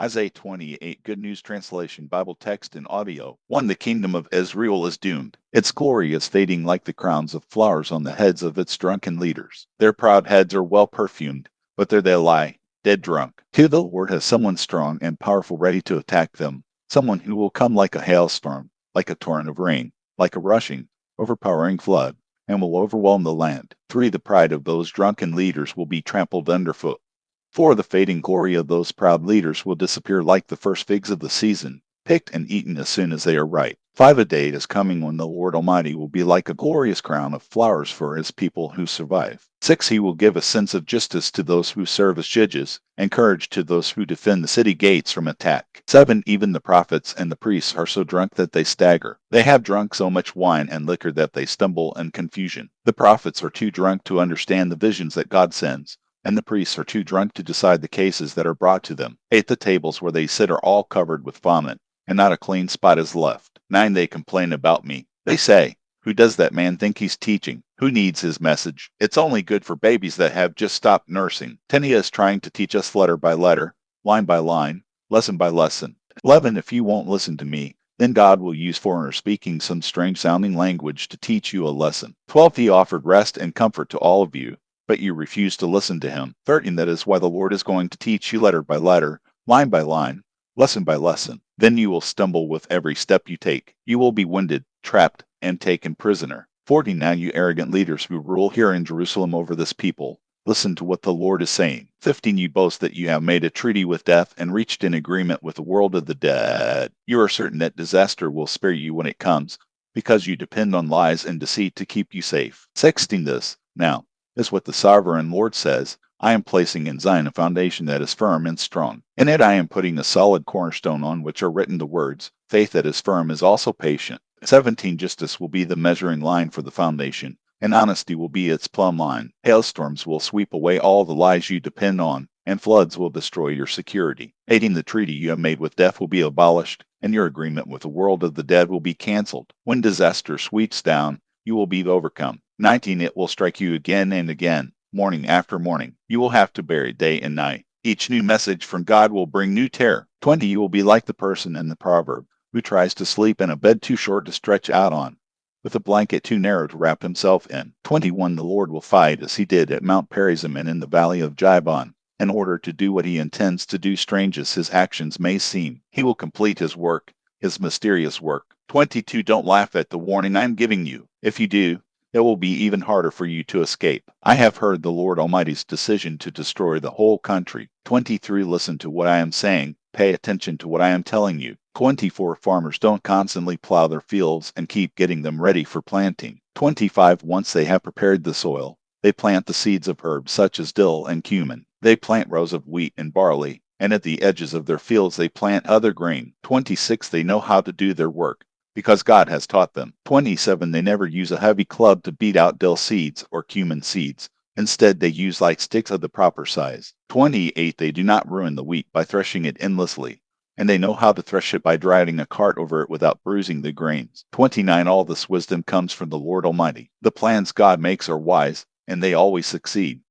Isaiah 28 Good News Translation Bible text and audio. 1. The kingdom of Israel is doomed. Its glory is fading like the crowns of flowers on the heads of its drunken leaders. Their proud heads are well perfumed, but there they lie, dead drunk. 2. The Lord has someone strong and powerful ready to attack them, someone who will come like a hailstorm, like a torrent of rain, like a rushing, overpowering flood, and will overwhelm the land. 3. The pride of those drunken leaders will be trampled underfoot. 4. The fading glory of those proud leaders will disappear like the first figs of the season, picked and eaten as soon as they are ripe. 5. A day is coming when the Lord Almighty will be like a glorious crown of flowers for his people who survive. 6. He will give a sense of justice to those who serve as judges, and courage to those who defend the city gates from attack. 7. Even the prophets and the priests are so drunk that they stagger. They have drunk so much wine and liquor that they stumble in confusion. The prophets are too drunk to understand the visions that God sends, and the priests are too drunk to decide the cases that are brought to them. 8. The tables where they sit are all covered with vomit, and not a clean spot is left. 9. They complain about me. They say, "Who does that man think he's teaching? Who needs his message? It's only good for babies that have just stopped nursing." 10. He is trying to teach us letter by letter, line by line, lesson by lesson. 11. If you won't listen to me, then God will use foreigners speaking some strange-sounding language to teach you a lesson. 12. He offered rest and comfort to all of you, but you refuse to listen to him. 13. That is why the Lord is going to teach you letter by letter, line by line, lesson by lesson. Then you will stumble with every step you take. You will be winded, trapped, and taken prisoner. 14. Now you arrogant leaders who rule here in Jerusalem over this people, listen to what the Lord is saying. 15. You boast that you have made a treaty with death and reached an agreement with the world of the dead. You are certain that disaster will spare you when it comes, because you depend on lies and deceit to keep you safe. 16. This, now, is what the sovereign Lord says: I am placing in Zion a foundation that is firm and strong. In it I am putting a solid cornerstone on which are written the words, "Faith that is firm is also patient." 17. Justice will be the measuring line for the foundation, and honesty will be its plumb line. Hailstorms will sweep away all the lies you depend on, and floods will destroy your security. 18. The treaty you have made with death will be abolished, and your agreement with the world of the dead will be canceled. When disaster sweeps down, you will be overcome. 19. It will strike you again and again, morning after morning. You will have to bear it day and night. Each new message from God will bring new terror. 20. You will be like the person in the proverb who tries to sleep in a bed too short to stretch out on, with a blanket too narrow to wrap himself in. 21. The Lord will fight as he did at Mount Perazim and in the valley of Gibon, in order to do what he intends to do, strange as his actions may seem. He will complete his work, his mysterious work. 22. Don't laugh at the warning I am giving you. If you do, it will be even harder for you to escape. I have heard the Lord Almighty's decision to destroy the whole country. 23. Listen to what I am saying. Pay attention to what I am telling you. 24. Farmers don't constantly plow their fields and keep getting them ready for planting. 25. Once they have prepared the soil, they plant the seeds of herbs such as dill and cumin. They plant rows of wheat and barley, and at the edges of their fields they plant other grain. 26. They know how to do their work, because God has taught them. 27. They never use a heavy club to beat out dill seeds or cumin seeds. Instead, they use light sticks of the proper size. 28. They do not ruin the wheat by threshing it endlessly, and they know how to thresh it by driving a cart over it without bruising the grains. 29. All this wisdom comes from the Lord Almighty. The plans God makes are wise, and they always succeed.